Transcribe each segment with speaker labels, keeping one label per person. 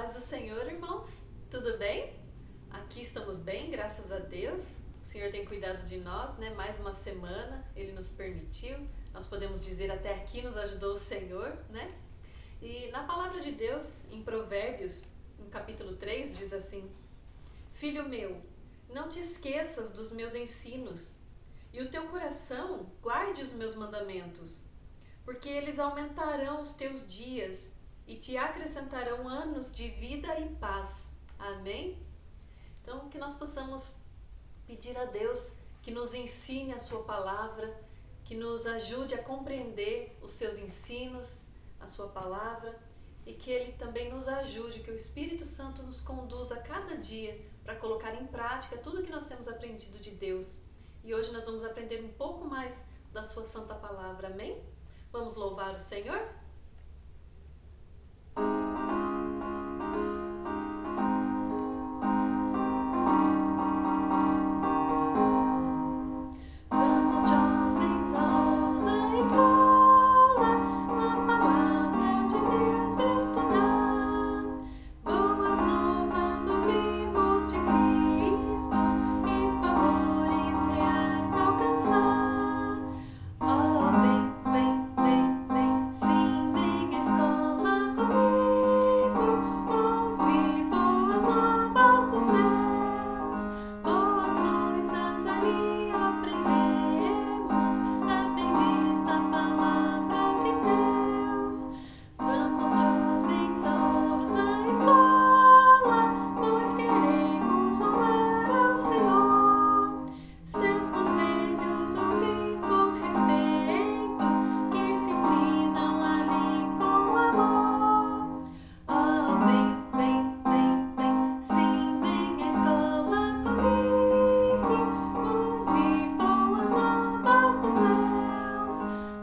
Speaker 1: paz do Senhor, irmãos. Tudo bem? Aqui estamos bem, graças a Deus. O Senhor tem cuidado de nós, né? Mais uma semana Ele nos permitiu. Nós podemos dizer até aqui nos ajudou o Senhor, né? E na palavra de Deus, em Provérbios, no capítulo 3, diz assim: Filho meu, não te esqueças dos meus ensinos, e o teu coração guarde os meus mandamentos, porque eles aumentarão os teus dias e te acrescentarão anos de vida e paz. Amém? Então, que nós possamos pedir a Deus que nos ensine a sua palavra, que nos ajude a compreender os seus ensinos, a sua palavra, e que Ele também nos ajude, que o Espírito Santo nos conduza a cada dia para colocar em prática tudo que nós temos aprendido de Deus. E hoje nós vamos aprender um pouco mais da sua santa palavra. Amém? Vamos louvar o Senhor? Vamos, jovens alunos, à escola, a palavra de Deus estudar. Boas novas ouvimos de Cristo e favores reais alcançar. Oh, vem, sim, vem à escola comigo, ouvir boas novas dos céus. Boas coisas ali aprendemos, da bendita palavra de Deus. Vamos, jovens alunos, à escola, pois queremos louvar ao Senhor. Seus conselhos ouvir com respeito, que se ensinam ali com amor. Oh, vem, sim, vem à escola comigo, ouvir boas novas dos céus.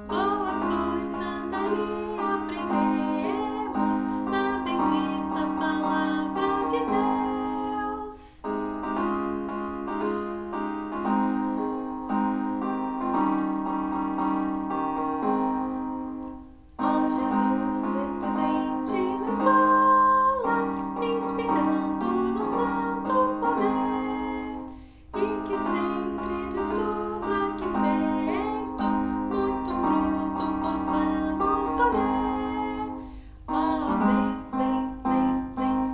Speaker 1: Boas coisas ali aprendemos, da bendita palavra de Deus. Ó Jesus, ser presente na escola, me inspirando no santo poder, e que sempre do estudo aqui feito, muito fruto possamos colher. Ó, vem,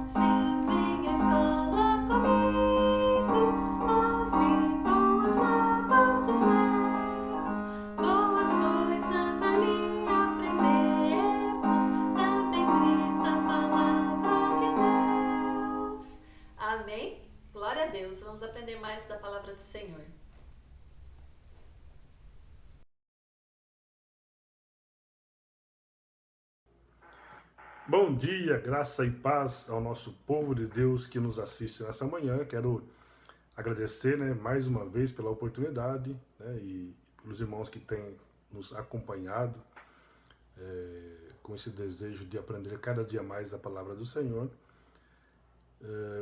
Speaker 1: sim, vem à escola comigo, ouvir boas novas dos céus. Boas coisas ali aprendemos, da bendita palavra de Deus. Amém? Glória a Deus. Vamos aprender mais da palavra do Senhor.
Speaker 2: Bom dia, graça e paz ao nosso povo de Deus que nos assiste nessa manhã. Quero agradecer, mais uma vez pela oportunidade, e pelos irmãos que têm nos acompanhado com esse desejo de aprender cada dia mais a palavra do Senhor.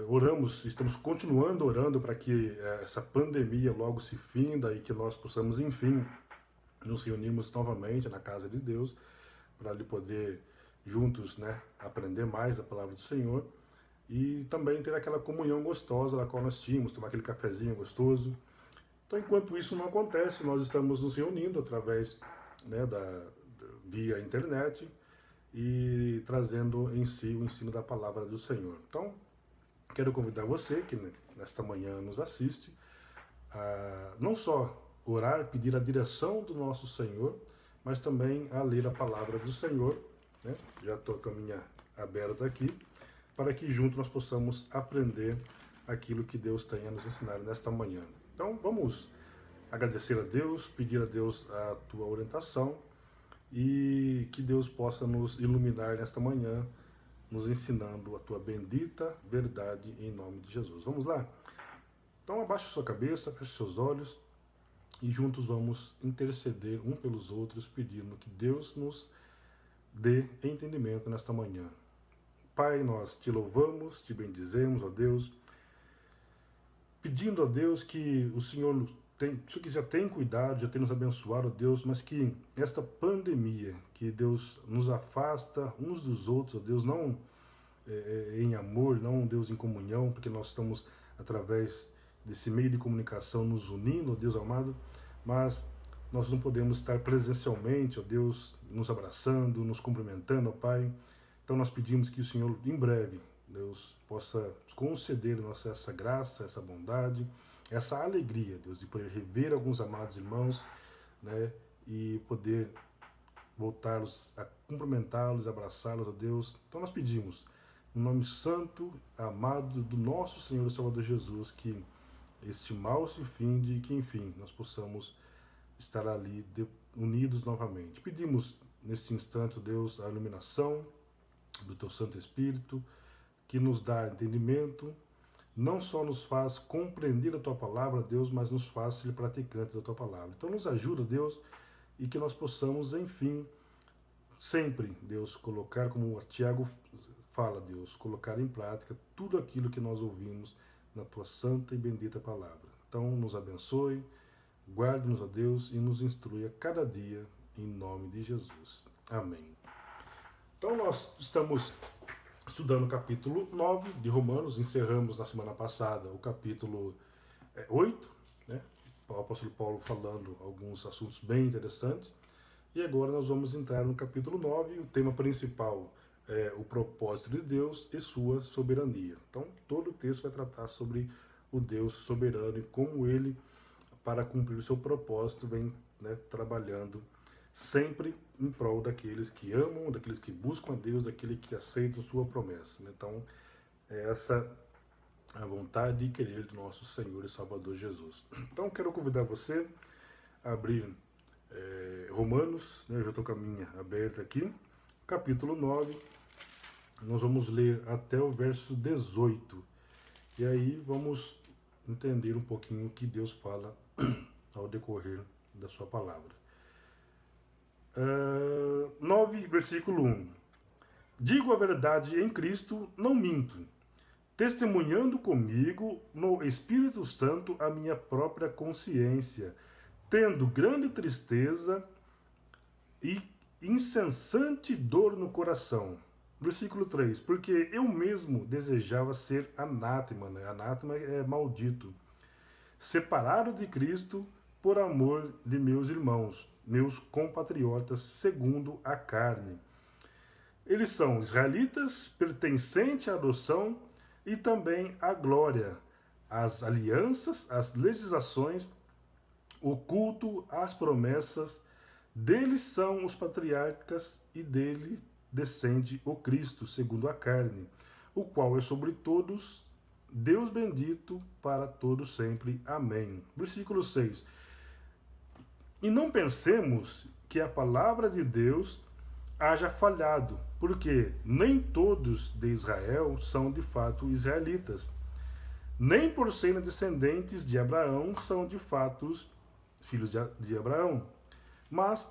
Speaker 2: Oramos, estamos continuando orando para que essa pandemia logo se finda e que nós possamos, enfim, nos reunirmos novamente na casa de Deus para lhe poder juntos, aprender mais da palavra do Senhor e também ter aquela comunhão gostosa da qual nós tínhamos, tomar aquele cafezinho gostoso. Então, enquanto isso não acontece, nós estamos nos reunindo através via internet e trazendo em si o ensino da palavra do Senhor. Então, quero convidar você que nesta manhã nos assiste a não só orar, pedir a direção do nosso Senhor, mas também a ler a palavra do Senhor. Já estou com a minha aberta aqui, para que juntos nós possamos aprender aquilo que Deus tem a nos ensinar nesta manhã. Então vamos agradecer a Deus, pedir a Deus a tua orientação e que Deus possa nos iluminar nesta manhã, nos ensinando a tua bendita verdade em nome de Jesus. Vamos lá? Então abaixe sua cabeça, feche seus olhos e juntos vamos interceder um pelos outros, pedindo que Deus nos dê entendimento nesta manhã. Pai, nós te louvamos, te bendizemos, ó Deus, pedindo a Deus que o Senhor já tem cuidado, já tem nos abençoado, ó Deus, mas que esta pandemia, que Deus nos afasta uns dos outros, ó Deus, não em amor, não um Deus em comunhão, porque nós estamos, através desse meio de comunicação, nos unindo, ó Deus amado, mas nós não podemos estar presencialmente, ó Deus, nos abraçando, nos cumprimentando, ó Pai. Então nós pedimos que o Senhor, em breve, Deus, possa nos conceder essa graça, essa bondade, essa alegria, Deus, de poder rever alguns amados irmãos, né, e poder voltá-los a cumprimentá-los, abraçá-los, ó Deus. Então nós pedimos, no nome santo, amado do nosso Senhor e Salvador Jesus, que este mal se finde e que, enfim, nós possamos estar ali unidos novamente. Pedimos, neste instante, Deus, a iluminação do Teu Santo Espírito, que nos dá entendimento, não só nos faz compreender a Tua Palavra, Deus, mas nos faz ser praticante da Tua Palavra. Então nos ajuda, Deus, e que nós possamos, enfim, sempre, Deus, colocar, como o Tiago fala, Deus, colocar em prática tudo aquilo que nós ouvimos na Tua santa e bendita Palavra. Então nos abençoe, guarde-nos, ó Deus, e nos instrui a cada dia, em nome de Jesus. Amém. Então nós estamos estudando o capítulo 9 de Romanos, encerramos na semana passada o capítulo 8, né? O apóstolo Paulo falando alguns assuntos bem interessantes, e agora nós vamos entrar no capítulo 9, o tema principal é o propósito de Deus e sua soberania. Então todo o texto vai tratar sobre o Deus soberano e como ele, para cumprir o seu propósito, vem, né, trabalhando sempre em prol daqueles que amam, daqueles que buscam a Deus, daqueles que aceitam sua promessa. Então, é essa a vontade e querer do nosso Senhor e Salvador Jesus. Então, quero convidar você a abrir Romanos, né, eu já estou com a minha aberta aqui, capítulo 9, nós vamos ler até o verso 18, e aí vamos entender um pouquinho o que Deus fala ao decorrer da sua palavra. 9, versículo 1. Digo a verdade em Cristo, não minto, testemunhando comigo no Espírito Santo a minha própria consciência, tendo grande tristeza e incessante dor no coração. Versículo 3. Porque eu mesmo desejava ser anátema, né? Anátema é maldito, separado de Cristo por amor de meus irmãos, meus compatriotas, segundo a carne. Eles são israelitas, pertencentes à adoção e também à glória, às alianças, às legislações, o culto, às promessas. Deles são os patriarcas e dele descende o Cristo, segundo a carne, o qual é sobre todos, Deus bendito para todos sempre. Amém. Versículo 6. E não pensemos que a palavra de Deus haja falhado, porque nem todos de Israel são de fato israelitas, nem por serem descendentes de Abraão são de fato filhos de Abraão. Mas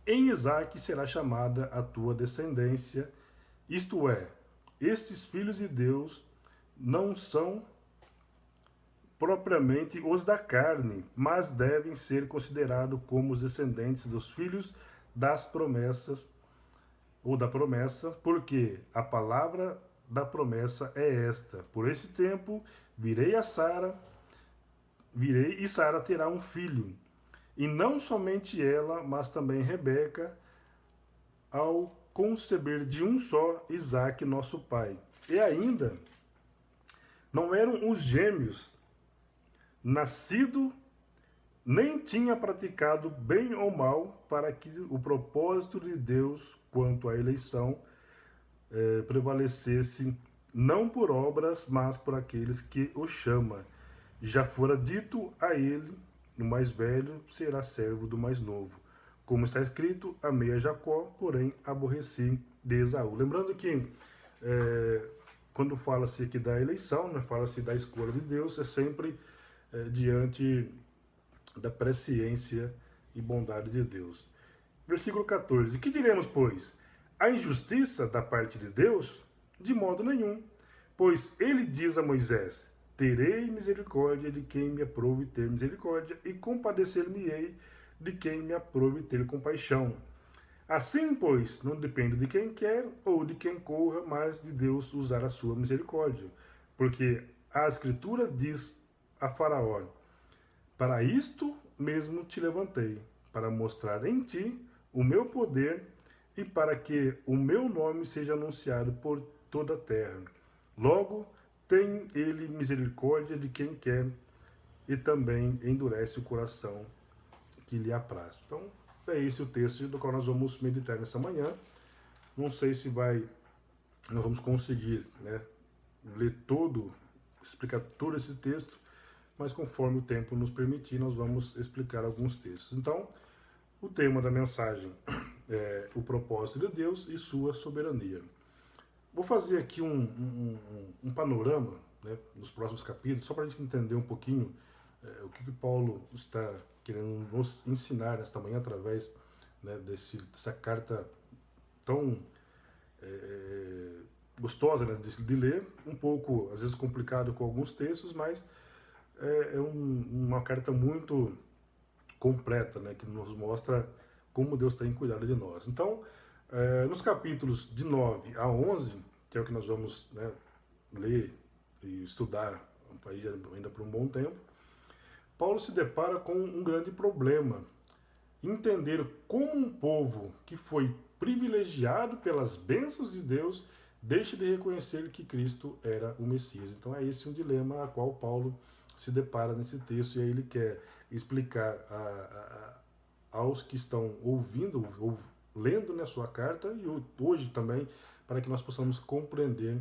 Speaker 2: em Isaque será chamada a tua descendência, isto é, estes filhos de Deus não são propriamente os da carne, mas devem ser considerados como os descendentes dos filhos das promessas, ou da promessa, porque a palavra da promessa é esta: por esse tempo virei e Sara terá um filho. E não somente ela, mas também Rebeca, ao conceber de um só Isaque, nosso pai. E ainda não eram os gêmeos, nascido, nem tinha praticado bem ou mal, para que o propósito de Deus quanto à eleição prevalecesse, não por obras, mas por aqueles que o chama. Já fora dito a ele, o mais velho será servo do mais novo. Como está escrito, amei a Jacó, porém aborreci de Esaú. Lembrando que quando fala-se aqui da eleição, né, fala-se da escolha de Deus, é sempre diante da presciência e bondade de Deus. Versículo 14. Que diremos, pois? A injustiça da parte de Deus? De modo nenhum. Pois ele diz a Moisés: terei misericórdia de quem me aprove ter misericórdia, e compadecer-me-ei de quem me aprove ter compaixão. Assim, pois, não depende de quem quer ou de quem corra, mas de Deus usar a sua misericórdia. Porque a Escritura diz a Faraó: para isto mesmo te levantei, para mostrar em ti o meu poder e para que o meu nome seja anunciado por toda a terra. Logo, tem ele misericórdia de quem quer e também endurece o coração que lhe apraz. Então, é esse o texto do qual nós vamos meditar nessa manhã. Não sei se nós vamos conseguir, né, ler todo, explicar todo esse texto, mas conforme o tempo nos permitir, nós vamos explicar alguns textos. Então, o tema da mensagem é o propósito de Deus e sua soberania. Vou fazer aqui um panorama, né, nos próximos capítulos, só para a gente entender um pouquinho o que Paulo está querendo nos ensinar nesta manhã através, né, dessa carta tão gostosa, né, de ler, um pouco, às vezes, complicado com alguns textos, mas uma carta muito completa, né, que nos mostra como Deus tem cuidado de nós. Então, nos capítulos de 9 a 11, que é o que nós vamos, né, ler e estudar ainda por um bom tempo, Paulo se depara com um grande problema. Entender como um povo que foi privilegiado pelas bênçãos de Deus deixa de reconhecer que Cristo era o Messias. Então é esse um dilema a qual Paulo se depara nesse texto, e aí ele quer explicar aos que estão ouvindo ou lendo na sua carta, e hoje também, para que nós possamos compreender,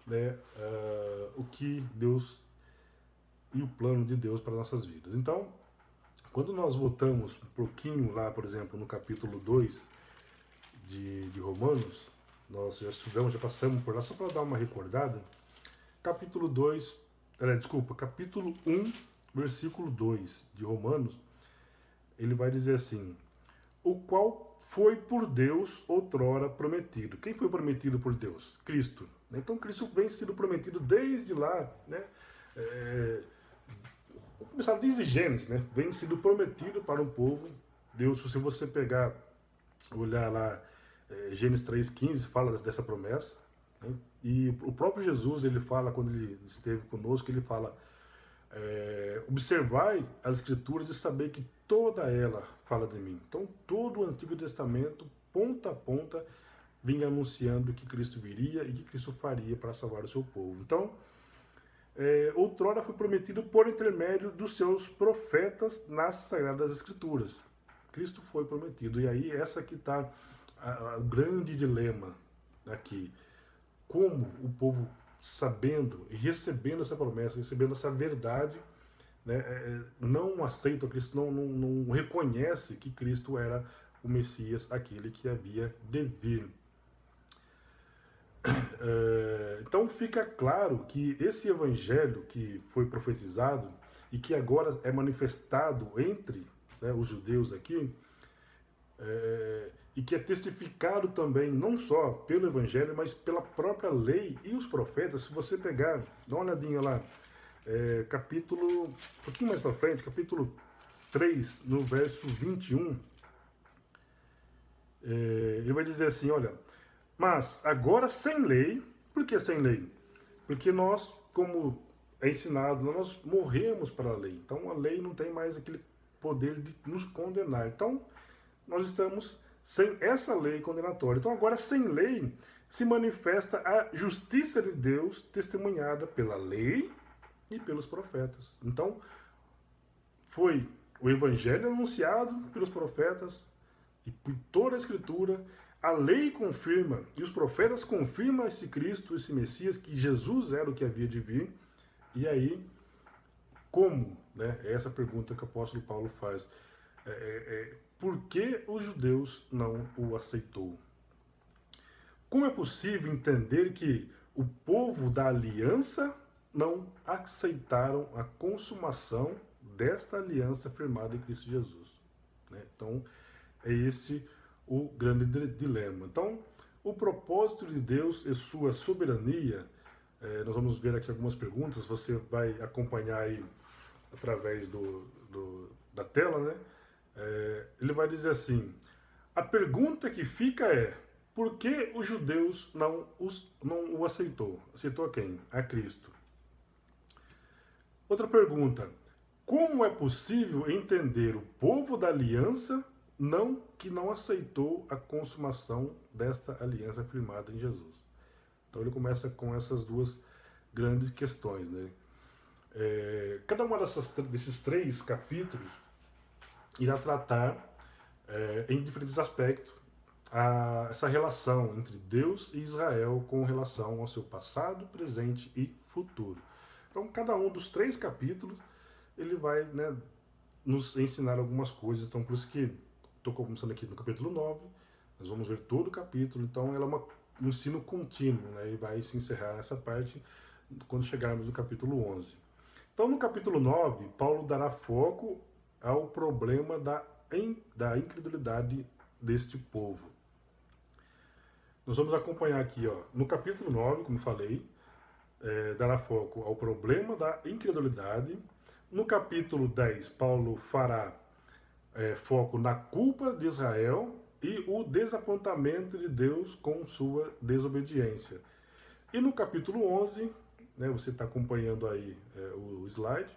Speaker 2: né, o que Deus e o plano de Deus para nossas vidas. Então, quando nós voltamos um pouquinho lá, por exemplo, no capítulo 2 de Romanos, nós já estudamos, já passamos por lá, só para dar uma recordada. Capítulo 2, capítulo 1, versículo 2 de Romanos, ele vai dizer assim: o qual foi por Deus outrora prometido. Quem foi prometido por Deus? Cristo. Então Cristo vem sendo prometido desde lá, né? Vamos começar desde Gênesis, né? Vem sendo prometido para um povo. Deus, se você pegar, olhar lá, Gênesis 3,15, fala dessa promessa. Né? E o próprio Jesus, ele fala, quando ele esteve conosco, ele fala: observai as Escrituras e saber que toda ela fala de mim. Então, todo o Antigo Testamento, ponta a ponta, vinha anunciando que Cristo viria e que Cristo faria para salvar o seu povo. Então, outrora foi prometido por intermédio dos seus profetas nas Sagradas Escrituras. Cristo foi prometido. E aí, essa que está o grande dilema aqui. Como o povo, sabendo e recebendo essa promessa, recebendo essa verdade, né, não aceita Cristo, não reconhece que Cristo era o Messias, aquele que havia de vir. Então fica claro que esse evangelho que foi profetizado e que agora é manifestado entre, né, os judeus aqui, e que é testificado também não só pelo evangelho, mas pela própria lei e os profetas. Se você pegar, dá uma olhadinha lá, capítulo, um pouquinho mais para frente, capítulo 3, no verso 21, ele vai dizer assim, olha: mas agora sem lei. Por que sem lei? Porque nós, como é ensinado, nós morremos para a lei. Então a lei não tem mais aquele poder de nos condenar. Então nós estamos sem essa lei condenatória. Então agora sem lei se manifesta a justiça de Deus testemunhada pela lei e pelos profetas. Então foi o evangelho anunciado pelos profetas e por toda a Escritura. A lei confirma e os profetas confirmam esse Cristo, esse Messias, que Jesus era o que havia de vir. E aí, como? Né? É essa pergunta que o apóstolo Paulo faz. Por que os judeus não o aceitou? Como é possível entender que o povo da aliança não aceitaram a consumação desta aliança firmada em Cristo Jesus? Né? Então, é esse o grande dilema. Então, o propósito de Deus e sua soberania, nós vamos ver aqui algumas perguntas, você vai acompanhar aí através da tela, né? Ele vai dizer assim: A pergunta que fica é: por que os judeus não o aceitou? Aceitou a quem? A Cristo. Outra pergunta: como é possível entender o povo da aliança que não aceitou a consumação desta aliança firmada em Jesus? Então ele começa com essas duas grandes questões, né? Cada uma desses 3 capítulos irá tratar em diferentes aspectos essa relação entre Deus e Israel com relação ao seu passado, presente e futuro. Então, cada um dos 3 capítulos ele vai, né, nos ensinar algumas coisas. Então, por isso que estou começando aqui no capítulo 9, nós vamos ver todo o capítulo. Então, ela é um ensino contínuo, né, e vai se encerrar essa parte quando chegarmos no capítulo 11. Então, no capítulo 9, Paulo dará foco ao problema da incredulidade deste povo. Nós vamos acompanhar aqui, ó, no capítulo 9, como falei, dará foco ao problema da incredulidade. No capítulo 10, Paulo fará foco na culpa de Israel e o desapontamento de Deus com sua desobediência. E no capítulo 11, né, você está acompanhando aí o slide,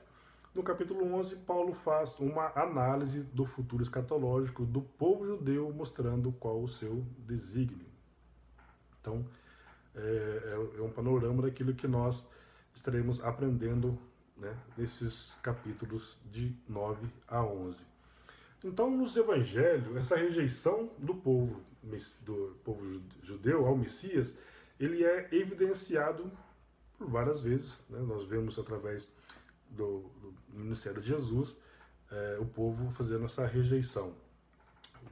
Speaker 2: no capítulo 11, Paulo faz uma análise do futuro escatológico do povo judeu, mostrando qual o seu desígnio. Então, é um panorama daquilo que nós estaremos aprendendo, né, nesses capítulos de 9 a 11. Então, nos evangelhos, essa rejeição do povo judeu ao Messias, ele é evidenciado por várias vezes, né? Nós vemos através do ministério de Jesus o povo fazendo essa rejeição.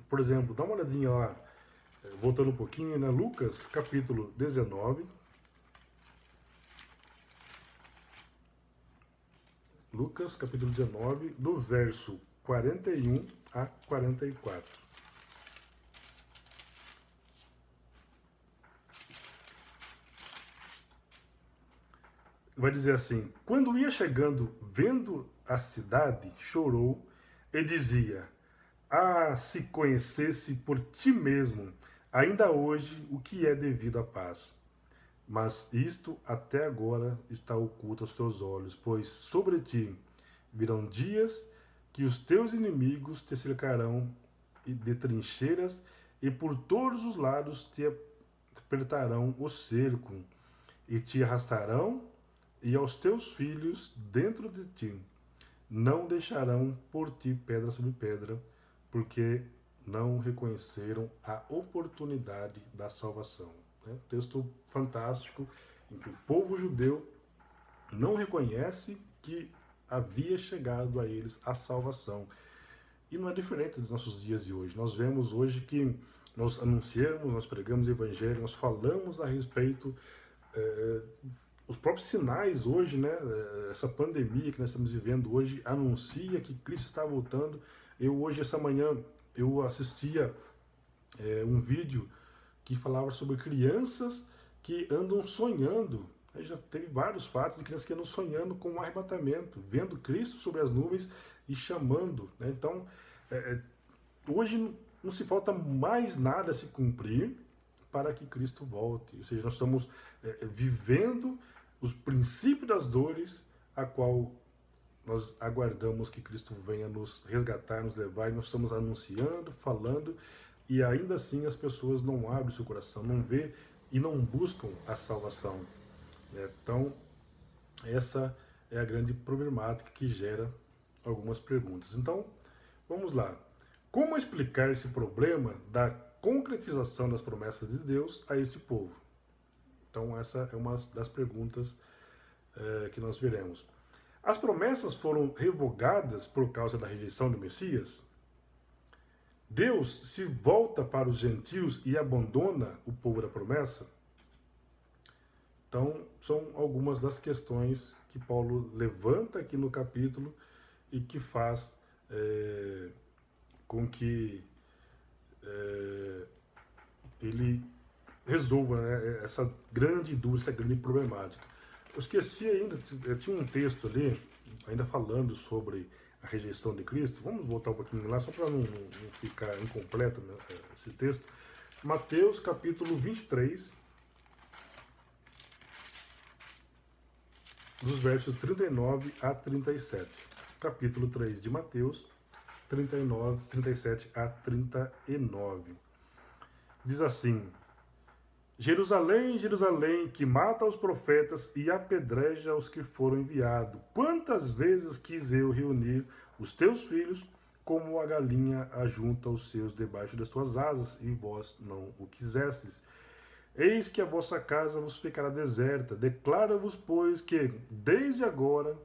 Speaker 2: Por exemplo, dá uma olhadinha lá, voltando um pouquinho, né? Lucas capítulo 19. Lucas capítulo 19, do verso 41 a 44. Vai dizer assim: quando ia chegando, vendo a cidade, chorou e dizia: ah, se conhecesse por ti mesmo, ainda hoje, o que é devido à paz. Mas isto até agora está oculto aos teus olhos, pois sobre ti virão dias que os teus inimigos te cercarão de trincheiras e por todos os lados te apertarão o cerco e te arrastarão e aos teus filhos dentro de ti. Não deixarão por ti pedra sobre pedra, porque não reconheceram a oportunidade da salvação. Texto fantástico em que o povo judeu não reconhece que havia chegado a eles a salvação. E não é diferente dos nossos dias de hoje. Nós vemos hoje que nós anunciamos, nós pregamos o evangelho, nós falamos a respeito os próprios sinais hoje, né? Essa pandemia que nós estamos vivendo hoje anuncia que Cristo está voltando. Essa manhã, eu assistia um vídeo que falava sobre crianças que andam sonhando. Já teve vários fatos de crianças que andam sonhando com um arrebatamento, vendo Cristo sobre as nuvens e chamando, né? Então, hoje não se falta mais nada a se cumprir para que Cristo volte. Ou seja, nós estamos vivendo os princípios das dores, a qual nós aguardamos que Cristo venha nos resgatar, nos levar, e nós estamos anunciando, falando, e ainda assim as pessoas não abrem seu coração, não vê e não buscam a salvação. Então, essa é a grande problemática que gera algumas perguntas. Então, vamos lá. Como explicar esse problema da concretização das promessas de Deus a este povo? Então, essa é uma das perguntas que nós veremos. As promessas foram revogadas por causa da rejeição do Messias? Deus se volta para os gentios e abandona o povo da promessa? Então, são algumas das questões que Paulo levanta aqui no capítulo e que faz com que ele resolva, né, essa grande dúvida, essa grande problemática. Eu esqueci ainda, eu tinha um texto ali, ainda falando sobre a rejeição de Cristo. Vamos voltar um pouquinho lá, só para não ficar incompleto, né, esse texto. Mateus capítulo 23, dos versos 39 a 37. Capítulo 3 de Mateus, 37 a 39. Diz assim: Jerusalém, Jerusalém, que mata os profetas e apedreja os que foram enviados. Quantas vezes quis eu reunir os teus filhos, como a galinha ajunta os seus debaixo das tuas asas, e vós não o quisestes. Eis que a vossa casa vos ficará deserta. Declara-vos, pois, que desde agora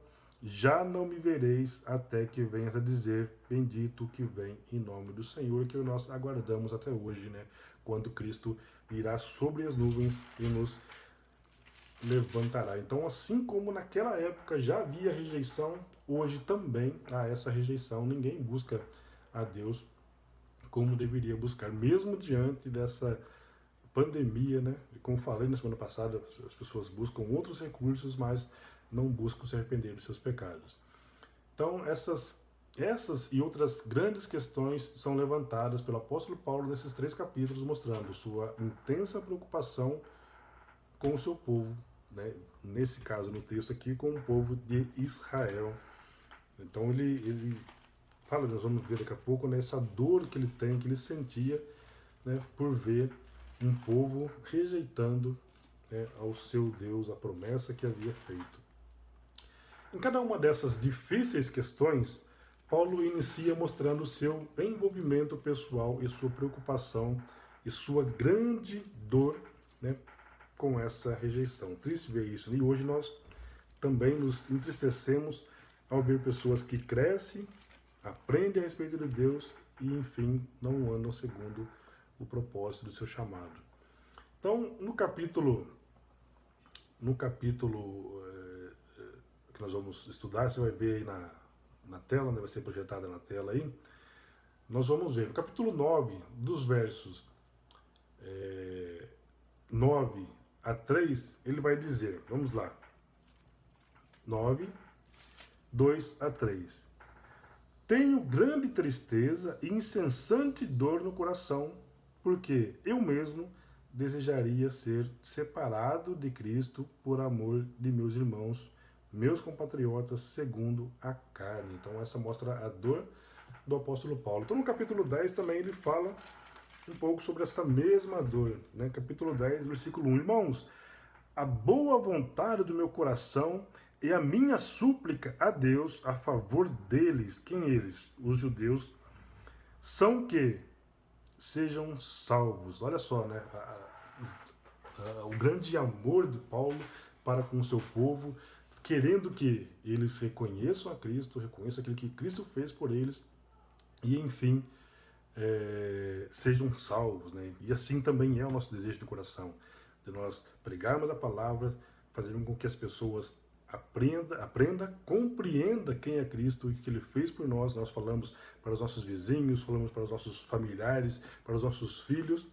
Speaker 2: já não me vereis, até que venhas a dizer: bendito que vem em nome do Senhor, que nós aguardamos até hoje, né? Quando Cristo virá sobre as nuvens e nos levantará. Então, assim como naquela época já havia rejeição, hoje também há essa rejeição. Ninguém busca a Deus como deveria buscar, mesmo diante dessa pandemia, né? E como falei na semana passada, as pessoas buscam outros recursos, mas não buscam se arrepender dos seus pecados. Então, essas e outras grandes questões são levantadas pelo apóstolo Paulo nesses 3 capítulos, mostrando sua intensa preocupação com o seu povo, né? Nesse caso, no texto aqui, com o povo de Israel. Então, ele fala, nós vamos ver daqui a pouco, né, essa dor que ele tem, que ele sentia, né, por ver um povo rejeitando, né, ao seu Deus, a promessa que havia feito. Em cada uma dessas difíceis questões, Paulo inicia mostrando seu envolvimento pessoal e sua preocupação e sua grande dor, né, com essa rejeição. Triste ver isso. E hoje nós também nos entristecemos ao ver pessoas que crescem, aprendem a respeito de Deus e, enfim, não andam segundo o propósito do seu chamado. Então, no capítulo que nós vamos estudar, você vai ver aí na tela, né, vai ser projetada na tela aí, nós vamos ver no capítulo 9, dos versos 9 a 3, ele vai dizer, vamos lá, 9, 2 a 3. Tenho grande tristeza e incessante dor no coração, porque eu mesmo desejaria ser separado de Cristo por amor de meus irmãos, meus compatriotas, segundo a carne. Então essa mostra a dor do apóstolo Paulo. Então no capítulo 10 também ele fala um pouco sobre essa mesma dor, né? Capítulo 10, versículo 1. Irmãos, a boa vontade do meu coração e a minha súplica a Deus a favor deles, quem eles? Os judeus, são que sejam salvos. Olha só, né? O grande amor de Paulo para com o seu povo, querendo que eles reconheçam a Cristo, reconheçam aquilo que Cristo fez por eles e, enfim, sejam salvos, né? E assim também é o nosso desejo do coração, de nós pregarmos a palavra, fazermos com que as pessoas aprenda, compreenda quem é Cristo e o que Ele fez por nós. Nós falamos para os nossos vizinhos, falamos para os nossos familiares, para os nossos filhos,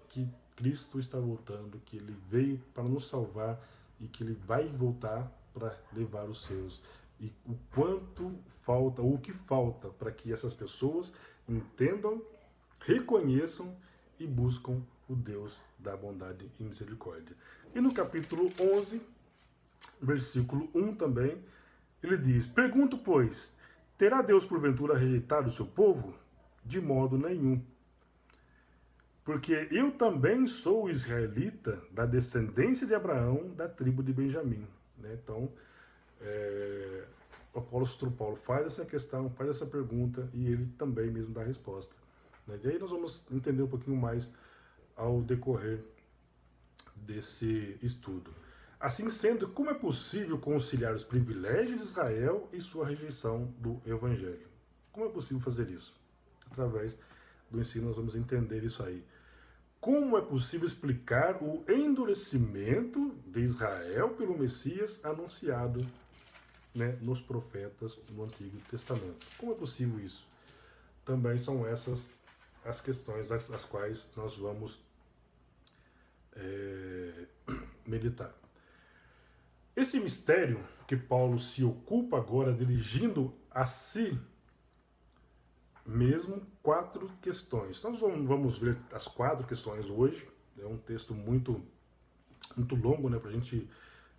Speaker 2: que Cristo está voltando, que Ele veio para nos salvar e que Ele vai voltar para levar os seus. E o quanto falta, ou o que falta para que essas pessoas entendam, reconheçam e buscam o Deus da bondade e misericórdia. E no capítulo 11, versículo 1 também, ele diz: Pergunto, pois, terá Deus porventura rejeitado o seu povo? De modo nenhum. Porque eu também sou israelita, da descendência de Abraão, da tribo de Benjamim. Né? Então, o apóstolo Paulo faz essa questão, faz essa pergunta, e ele também mesmo dá a resposta. Né? E aí nós vamos entender um pouquinho mais ao decorrer desse estudo. Assim sendo, como é possível conciliar os privilégios de Israel e sua rejeição do Evangelho? Como é possível fazer isso? Através do ensino nós vamos entender isso aí. Como é possível explicar o endurecimento de Israel pelo Messias anunciado, né, nos profetas no Antigo Testamento? Como é possível isso? Também são essas as questões das quais nós vamos meditar. Esse mistério que Paulo se ocupa agora dirigindo a si mesmo 4 questões. Nós vamos ver as 4 questões hoje. É um texto muito longo, né, para a gente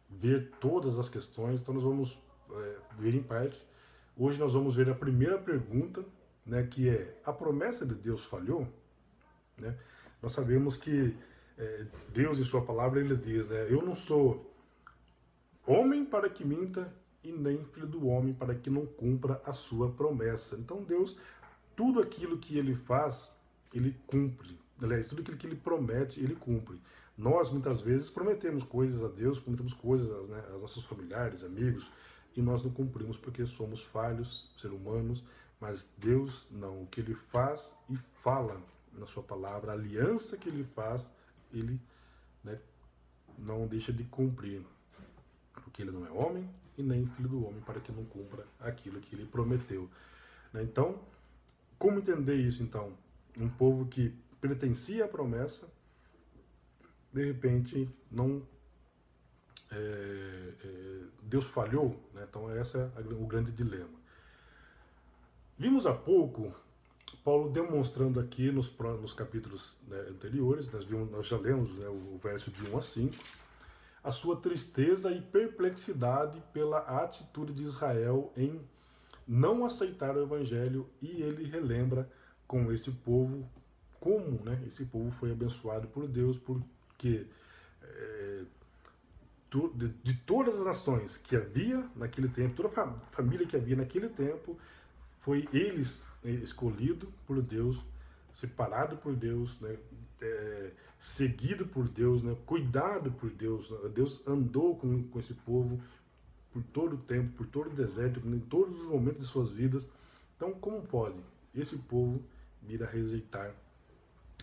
Speaker 2: ver todas as questões. Então nós vamos ver em parte. Hoje nós vamos ver a primeira pergunta, né, que é: a promessa de Deus falhou? Né? Nós sabemos que Deus, em sua palavra, ele diz, né, eu não sou homem para que minta e nem filho do homem para que não cumpra a sua promessa. Então Deus, tudo aquilo que ele faz, ele cumpre. Aliás, tudo aquilo que ele promete, ele cumpre. Nós, muitas vezes, prometemos coisas a Deus, prometemos coisas, né, aos nossos familiares, amigos, e nós não cumprimos porque somos falhos, seres humanos, mas Deus não. O que ele faz e fala na sua palavra, a aliança que ele faz, ele, né, não deixa de cumprir. Porque ele não é homem e nem filho do homem para que não cumpra aquilo que ele prometeu. Né? Então, como entender isso, então? Um povo que pertencia à promessa, de repente, não Deus falhou, né? Então esse é o grande dilema. Vimos há pouco Paulo demonstrando aqui nos capítulos, né, anteriores, nós já lemos, né, o verso de 1 a 5, a sua tristeza e perplexidade pela atitude de Israel em não aceitar o evangelho, e ele relembra com esse povo como, né, esse povo foi abençoado por Deus, porque de todas as nações que havia naquele tempo, toda a família que havia naquele tempo, foi eles escolhido por Deus, separado por Deus, né, seguido por Deus, né, cuidado por Deus. Deus andou com esse povo por todo o tempo, por todo o deserto, em todos os momentos de suas vidas. Então, como pode esse povo vir a rejeitar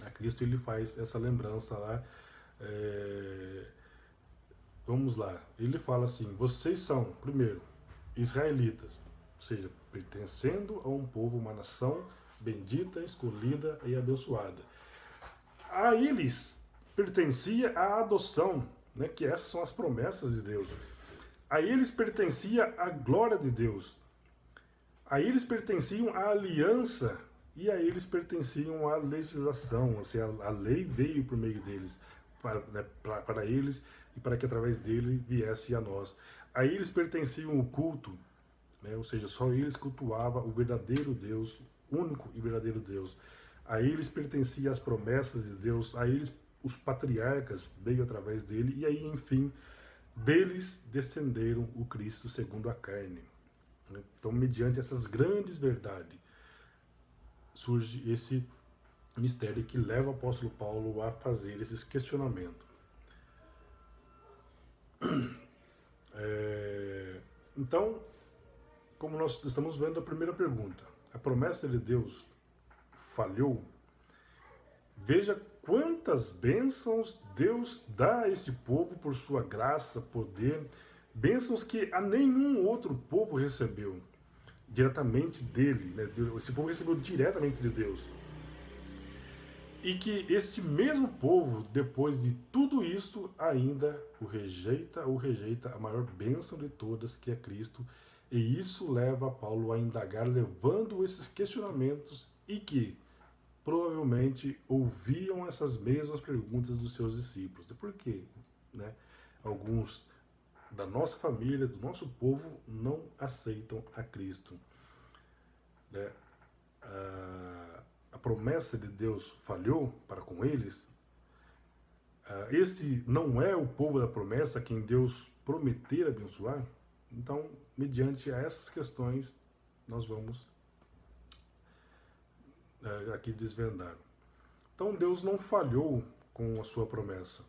Speaker 2: a Cristo? Ele faz essa lembrança lá. Vamos lá, ele fala assim: vocês são, primeiro, israelitas, ou seja, pertencendo a um povo, uma nação bendita, escolhida e abençoada. A eles pertencia a adoção, né, que essas são as promessas de Deus. A eles pertencia a glória de Deus. A eles pertenciam a aliança e a eles pertenciam a legislação, ou seja, a lei veio por meio deles, para eles, e para que através dele viesse a nós. A eles pertenciam o culto, né? Ou seja, só eles cultuavam o verdadeiro Deus, único e verdadeiro Deus. A eles pertenciam as promessas de Deus, a eles os patriarcas veio através dele, e aí, enfim, deles descenderam o Cristo segundo a carne. Então, mediante essas grandes verdades, surge esse mistério que leva o apóstolo Paulo a fazer esses questionamentos. Então, como nós estamos vendo a primeira pergunta, a promessa de Deus falhou? Veja quantas bênçãos Deus dá a este povo por sua graça, poder, bênçãos que a nenhum outro povo recebeu diretamente dele, né? Esse povo recebeu diretamente de Deus. E que este mesmo povo, depois de tudo isso, ainda o rejeita a maior bênção de todas, que é Cristo. E isso leva Paulo a indagar, levando esses questionamentos, e que provavelmente ouviam essas mesmas perguntas dos seus discípulos. Por quê? Né? Alguns da nossa família, do nosso povo, não aceitam a Cristo. Né? A promessa de Deus falhou para com eles. Esse não é o povo da promessa a quem Deus prometer abençoar. Então, mediante a essas questões, nós vamos aqui desvendar. Então, Deus não falhou com a sua promessa.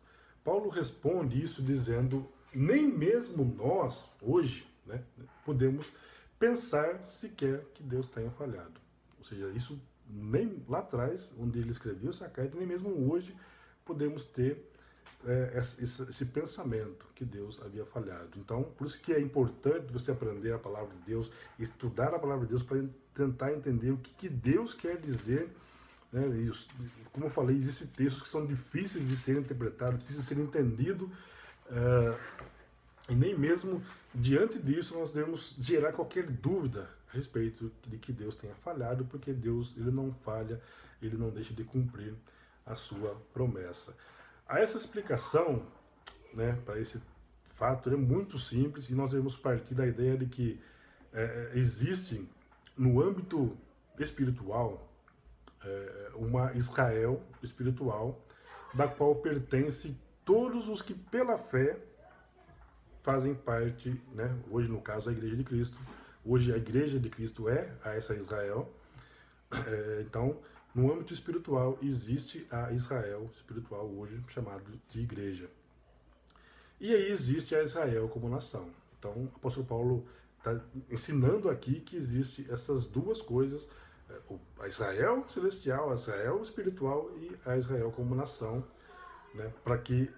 Speaker 2: Paulo responde isso dizendo: nem mesmo nós, hoje, né, podemos pensar sequer que Deus tenha falhado. Ou seja, isso nem lá atrás, onde ele escreveu essa carta, nem mesmo hoje podemos ter esse pensamento que Deus havia falhado. Então, por isso que é importante você aprender a palavra de Deus, estudar a palavra de Deus para tentar entender o que Deus quer dizer. Né? E, como eu falei, existem textos que são difíceis de serem interpretados, difíceis de serem entendidos, e nem mesmo diante disso nós devemos gerar qualquer dúvida a respeito de que Deus tenha falhado, porque Deus, ele não falha, ele não deixa de cumprir a sua promessa. Essa explicação, né, para esse fato é muito simples, e nós devemos partir da ideia de que existe no âmbito espiritual uma Israel espiritual, da qual pertence todos os que pela fé fazem parte, né, hoje no caso a Igreja de Cristo. Hoje a Igreja de Cristo é essa Israel. Então, no âmbito espiritual, existe a Israel espiritual hoje chamado de Igreja. E aí existe a Israel como nação. Então, o apóstolo Paulo está ensinando aqui que existe essas duas coisas, a Israel celestial, a Israel espiritual e a Israel como nação, né, para que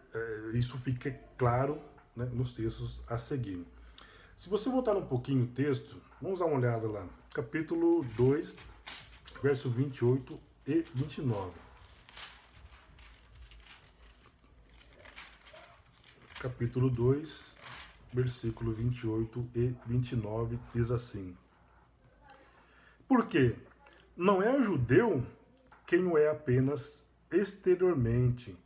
Speaker 2: isso fique claro, né, nos textos a seguir. Se você voltar um pouquinho o texto, vamos dar uma olhada lá. Capítulo 2, verso 28 e 29. Capítulo 2, versículo 28 e 29 diz assim: porque não é o judeu quem o é apenas exteriormente,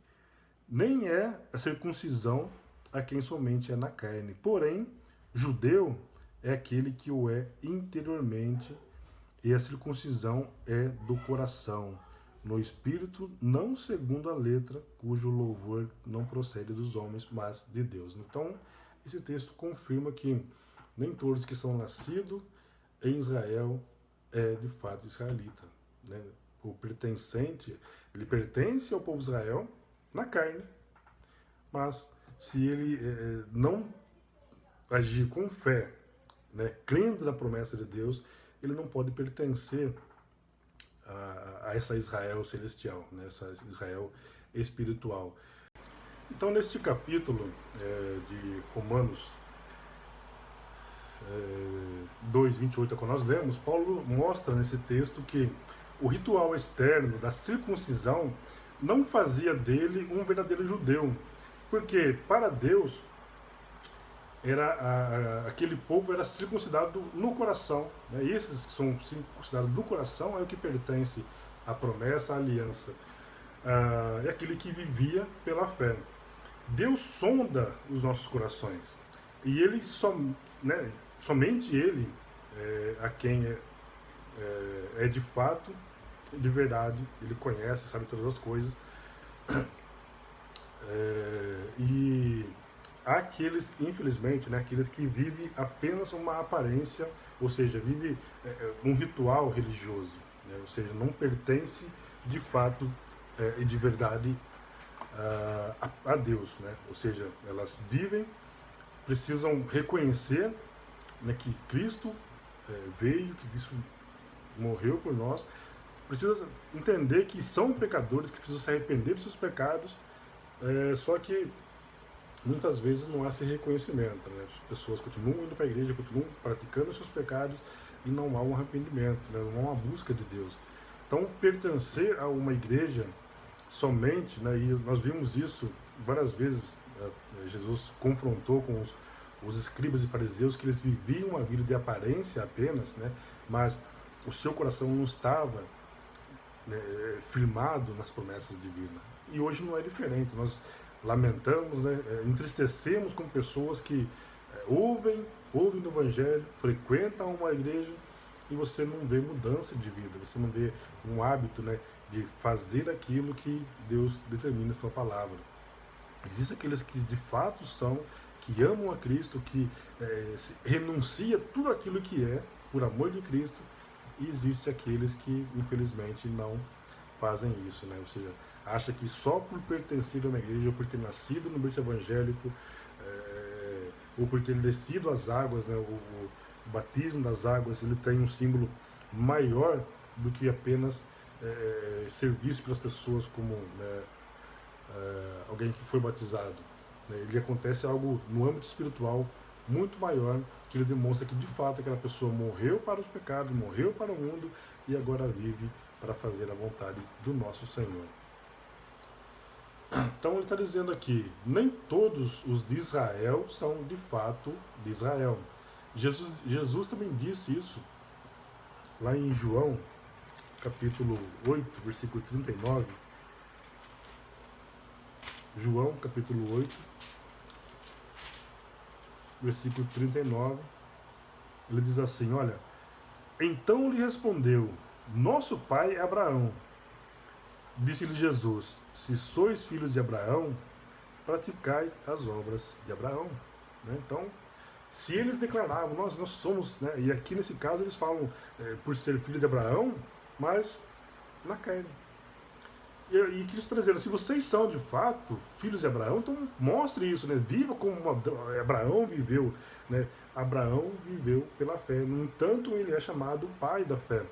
Speaker 2: nem é a circuncisão a quem somente é na carne. Porém, judeu é aquele que o é interiormente, e a circuncisão é do coração, no espírito, não segundo a letra, cujo louvor não procede dos homens, mas de Deus. Então, esse texto confirma que nem todos que são nascidos em Israel é de fato israelita, né? O pertencente, ele pertence ao povo de Israel na carne, mas se ele não agir com fé, né, crendo na promessa de Deus, ele não pode pertencer a essa Israel celestial, né, essa Israel espiritual. Então, neste capítulo de Romanos 2, 28, que nós lemos, Paulo mostra nesse texto que o ritual externo da circuncisão não fazia dele um verdadeiro judeu, porque para Deus aquele povo era circuncidado no coração, né? E esses que são circuncidados no coração é o que pertence à promessa, à aliança, é aquele que vivia pela fé. Deus sonda os nossos corações, e ele somente ele a quem é de fato, de verdade, ele conhece, sabe todas as coisas. E há aqueles, infelizmente, né, aqueles que vivem apenas uma aparência, ou seja, vive um ritual religioso, né, ou seja, não pertence de fato e de verdade a Deus, né, ou seja, elas vivem, precisam reconhecer, né, que Cristo veio, que Cristo morreu por nós, precisa entender que são pecadores, que precisam se arrepender dos seus pecados, só que muitas vezes não há esse reconhecimento, né? As pessoas continuam indo para a igreja, continuam praticando os seus pecados e não há um arrependimento, né? Não há uma busca de Deus. Então, pertencer a uma igreja somente, né? E nós vimos isso várias vezes, Jesus confrontou com os escribas e fariseus, que eles viviam uma vida de aparência apenas, né? Mas o seu coração não estava, né, firmado nas promessas divinas. E hoje não é diferente. Nós lamentamos, né, entristecemos com pessoas que ouvem do Evangelho, frequentam uma igreja e você não vê mudança de vida, você não vê um hábito, né, de fazer aquilo que Deus determina em sua palavra. Existem aqueles que de fato são, que amam a Cristo, que renuncia tudo aquilo que é, por amor de Cristo, e existe aqueles que infelizmente não fazem isso, né? Ou seja, acha que só por pertencer a uma igreja, ou por ter nascido no berço evangélico, ou por ter descido as águas, né, o batismo das águas, ele tem um símbolo maior do que apenas ser visto pelas pessoas como, né, alguém que foi batizado. Ele acontece algo no âmbito espiritual muito maior, que ele demonstra que de fato aquela pessoa morreu para os pecados, morreu para o mundo e agora vive para fazer a vontade do nosso Senhor. Então ele está dizendo aqui, nem todos os de Israel são de fato de Israel. Jesus também disse isso lá em João, capítulo 8, versículo 39. João, capítulo 8, versículo 39. Ele diz assim, olha, então lhe respondeu, nosso pai é Abraão. Disse-lhe Jesus, se sois filhos de Abraão, praticai as obras de Abraão. Né? Então, se eles declaravam, nós somos, né? E aqui nesse caso eles falam por ser filho de Abraão, mas na carne. E que eles trazendo, se vocês são de fato filhos de Abraão, então mostre isso, né? Viva como Abraão viveu, né? Abraão viveu pela fé. No entanto, ele é chamado pai da fé.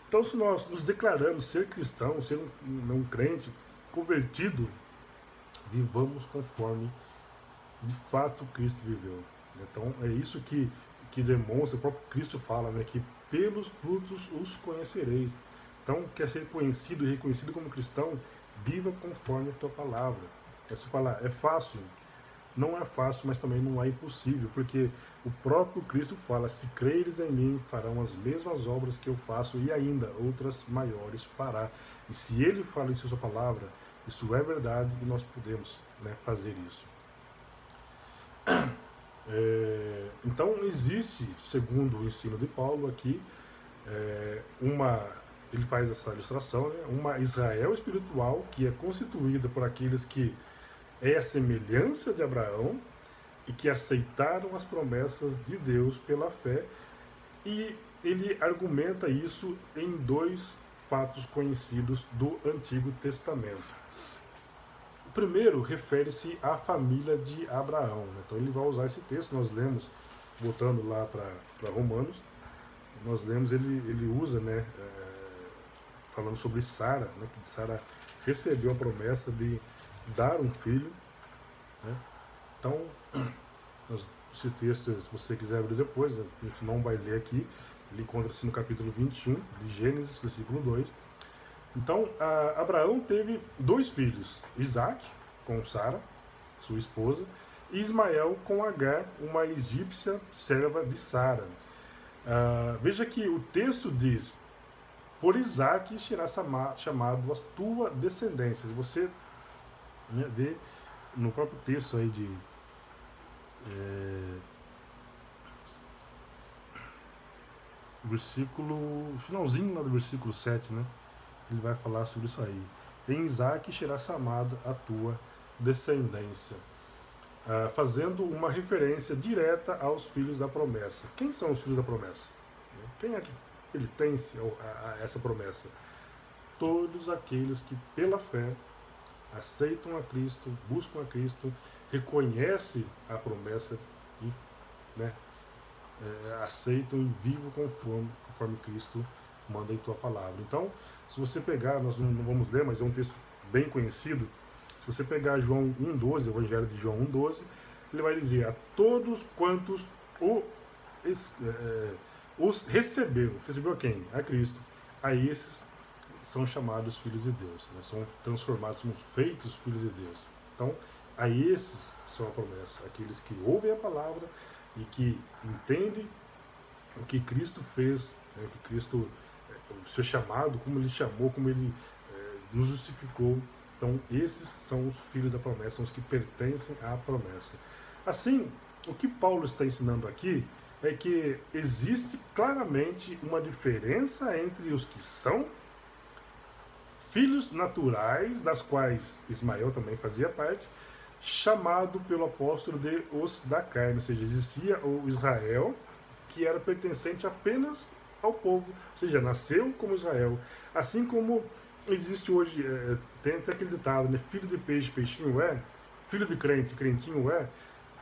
Speaker 2: Então, se nós nos declaramos ser cristãos, ser um crente convertido, vivamos conforme de fato Cristo viveu. Então, é isso que demonstra, o próprio Cristo fala, né? Que pelos frutos os conhecereis. Então, quer ser conhecido e reconhecido como cristão, viva conforme a tua palavra. É se falar, é fácil? Não é fácil, mas também não é impossível, porque o próprio Cristo fala, se creres em mim, farão as mesmas obras que eu faço e ainda outras maiores fará. E se ele fala isso, sua palavra, isso é verdade e nós podemos, né, fazer isso. Então, existe, segundo o ensino de Paulo aqui, ele faz essa ilustração, né, uma Israel espiritual que é constituída por aqueles que é a semelhança de Abraão e que aceitaram as promessas de Deus pela fé, e ele argumenta isso em dois fatos conhecidos do Antigo Testamento. O primeiro refere-se à família de Abraão. Então ele vai usar esse texto, nós lemos, voltando lá para Romanos, nós lemos, ele usa, né, falando sobre Sara, né, que Sara recebeu a promessa de dar um filho. Né? Então, esse texto, se você quiser abrir depois, a gente não vai ler aqui, ele encontra-se no capítulo 21 de Gênesis, versículo 2. Então, Abraão teve dois filhos, Isaac, com Sara, sua esposa, e Ismael com Agar, uma egípcia serva de Sara. Veja que o texto diz, por Isaac será chamado a tua descendência. Você, né, vê no próprio texto aí de versículo, finalzinho lá do versículo 7, né? Ele vai falar sobre isso aí. Em Isaac será chamado a tua descendência. Fazendo uma referência direta aos filhos da promessa. Quem são os filhos da promessa? Quem é que pertence a essa promessa? Todos aqueles que pela fé aceitam a Cristo, buscam a Cristo, reconhecem a promessa e, né, aceitam e vivem conforme Cristo manda em tua palavra. Então, se você pegar, nós não vamos ler, mas é um texto bem conhecido, se você pegar João 1,12, o Evangelho de João 1,12, ele vai dizer, a todos quantos os recebeu a quem? A Cristo. A esses são chamados filhos de Deus, né? São transformados, somos feitos filhos de Deus. Então, a esses são a promessa, aqueles que ouvem a palavra e que entendem o que Cristo fez, né? O que Cristo, o seu chamado, como ele chamou, como ele nos justificou. Então, esses são os filhos da promessa, são os que pertencem à promessa. Assim, o que Paulo está ensinando aqui é que existe claramente uma diferença entre os que são filhos naturais, das quais Ismael também fazia parte, chamado pelo apóstolo de os da carne, ou seja, existia o Israel, que era pertencente apenas ao povo, ou seja, nasceu como Israel, assim como existe hoje, tem até aquele ditado, né, filho de peixe, peixinho é, filho de crente, crentinho é,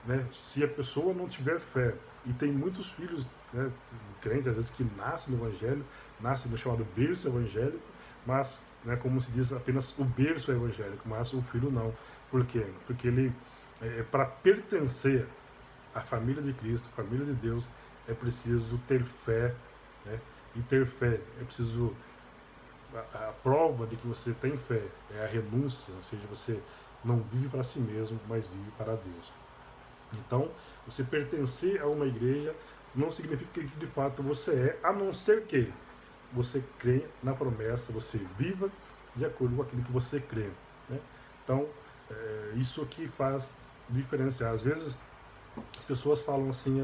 Speaker 2: né, se a pessoa não tiver fé. E tem muitos filhos, né, de crentes, às vezes, que nascem no evangelho, nascem no chamado berço evangélico, mas, né, como se diz, apenas o berço é evangélico, mas o filho não. Por quê? Porque ele, para pertencer à família de Cristo, família de Deus, é preciso ter fé, né? E ter fé é preciso, a prova de que você tem fé é a renúncia, ou seja, você não vive para si mesmo, mas vive para Deus. Então, você pertencer a uma igreja não significa que de fato você é, a não ser que você crê na promessa, você viva de acordo com aquilo que você crê, né? Então, isso que faz diferenciar. Às vezes as pessoas falam assim,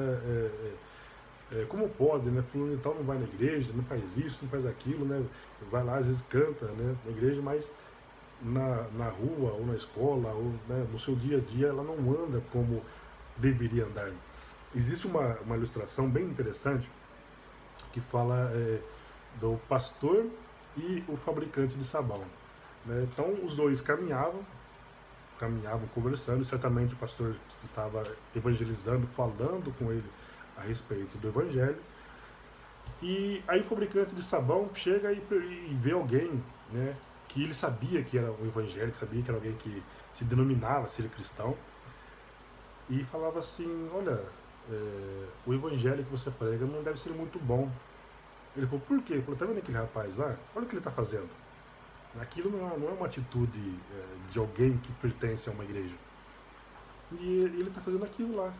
Speaker 2: como pode, né? Fulano e tal não vai na igreja, não faz isso, não faz aquilo, né? Vai lá, às vezes canta, né, na igreja, mas na rua, ou na escola, ou, né, no seu dia a dia, ela não anda como deveria andar. Existe uma ilustração bem interessante que fala do pastor e o fabricante de sabão, né? Então os dois caminhavam conversando, e certamente o pastor estava evangelizando, falando com ele a respeito do evangelho. E aí o fabricante de sabão chega e vê alguém, né, que ele sabia que era um evangélico, sabia que era alguém que se denominava ser cristão, e falava assim, olha, o evangelho que você prega não deve ser muito bom. Ele falou, por quê? Ele falou, tá vendo aquele rapaz lá? Olha o que ele está fazendo. Aquilo não é uma atitude de alguém que pertence a uma igreja. E ele está fazendo aquilo lá,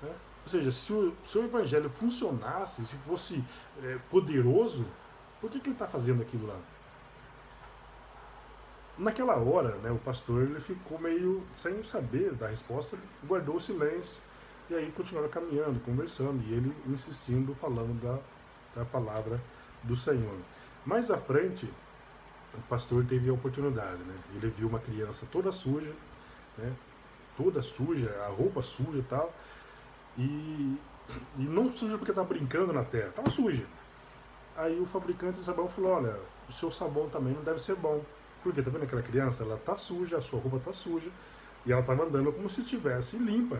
Speaker 2: né? Ou seja, se o evangelho funcionasse, se fosse poderoso, por que ele está fazendo aquilo lá? Naquela hora, né, o pastor ele ficou meio sem saber da resposta, ele guardou o silêncio, e aí continuaram caminhando, conversando, e ele insistindo, falando da palavra do Senhor. Mais à frente, o pastor teve a oportunidade, né? Ele viu uma criança toda suja, né? Toda suja, a roupa suja e tal, e não suja porque estava brincando na terra, estava suja. Aí o fabricante de sabão falou, olha, o seu sabão também não deve ser bom. Porque tá vendo aquela criança? Ela tá suja, a sua roupa tá suja, e ela estava andando como se estivesse limpa.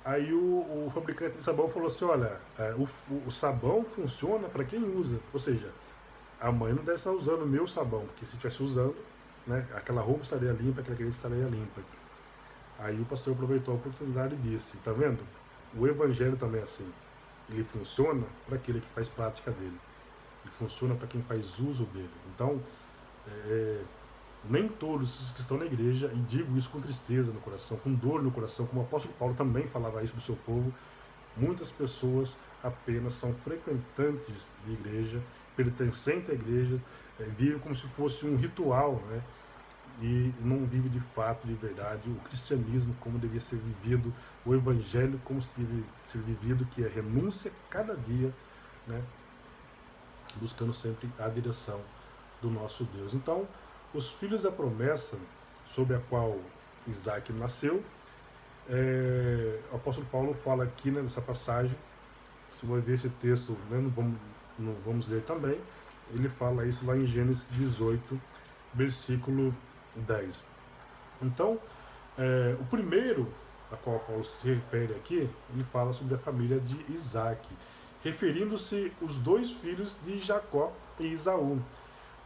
Speaker 2: Aí o fabricante de sabão falou assim, olha, o sabão funciona para quem usa. Ou seja, a mãe não deve estar usando o meu sabão, porque se estivesse usando, né, aquela roupa estaria limpa, aquela criança estaria limpa. Aí o pastor aproveitou a oportunidade e disse, tá vendo? O evangelho também é assim. Ele funciona para aquele que faz prática dele. Ele funciona para quem faz uso dele. Então, nem todos os que estão na igreja, e digo isso com tristeza no coração, com dor no coração, como o apóstolo Paulo também falava isso do seu povo, muitas pessoas apenas são frequentantes de igreja, pertencentes à igreja, vivem como se fosse um ritual, né? E não vive de fato, de verdade, o cristianismo como devia ser vivido, o evangelho como deve ser vivido, que é renúncia cada dia, né? Buscando sempre a direção do nosso Deus. Então, os filhos da promessa, sobre a qual Isaac nasceu, o apóstolo Paulo fala aqui, né, nessa passagem, se você ver esse texto, né, não vamos ler também, ele fala isso lá em Gênesis 18, versículo 10. Então, o primeiro a qual Paulo se refere aqui, ele fala sobre a família de Isaac, referindo-se os dois filhos de Jacó e Esaú.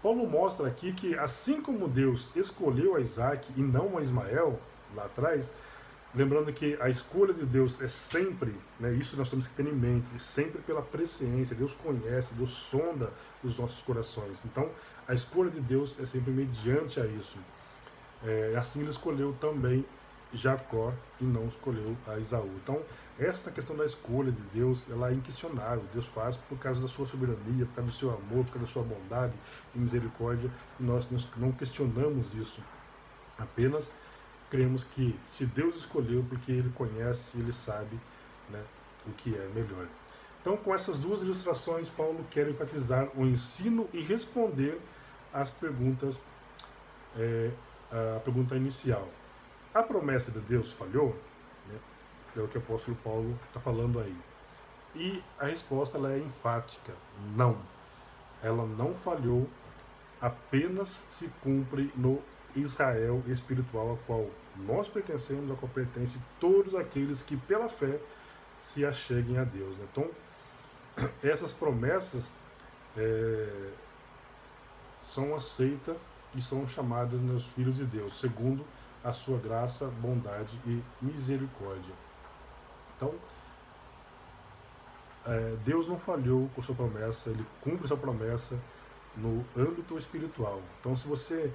Speaker 2: Paulo mostra aqui que assim como Deus escolheu a Isaac e não a Ismael, lá atrás, lembrando que a escolha de Deus é sempre, né, isso nós temos que ter em mente, sempre pela presciência, Deus conhece, Deus sonda os nossos corações. Então, a escolha de Deus é sempre mediante a isso. Assim ele escolheu também Jacó e não escolheu a Esaú. Então, essa questão da escolha de Deus, ela é inquestionável. Deus faz por causa da sua soberania, por causa do seu amor, por causa da sua bondade e misericórdia, e nós não questionamos isso. Apenas cremos que se Deus escolheu, porque Ele conhece, Ele sabe, né, o que é melhor. Então, com essas duas ilustrações, Paulo quer enfatizar o ensino e responder às perguntas, a pergunta inicial. A promessa de Deus falhou? Né? É o que o apóstolo Paulo está falando aí. E a resposta ela é enfática: não. Ela não falhou, apenas se cumpre no Israel espiritual, ao qual nós pertencemos, ao qual pertencem todos aqueles que pela fé se acheguem a Deus. Né? Então, essas promessas são aceitas e são chamadas meus filhos de Deus, segundo a sua graça, bondade e misericórdia. Então, Deus não falhou com sua promessa, Ele cumpre sua promessa no âmbito espiritual. Então, se você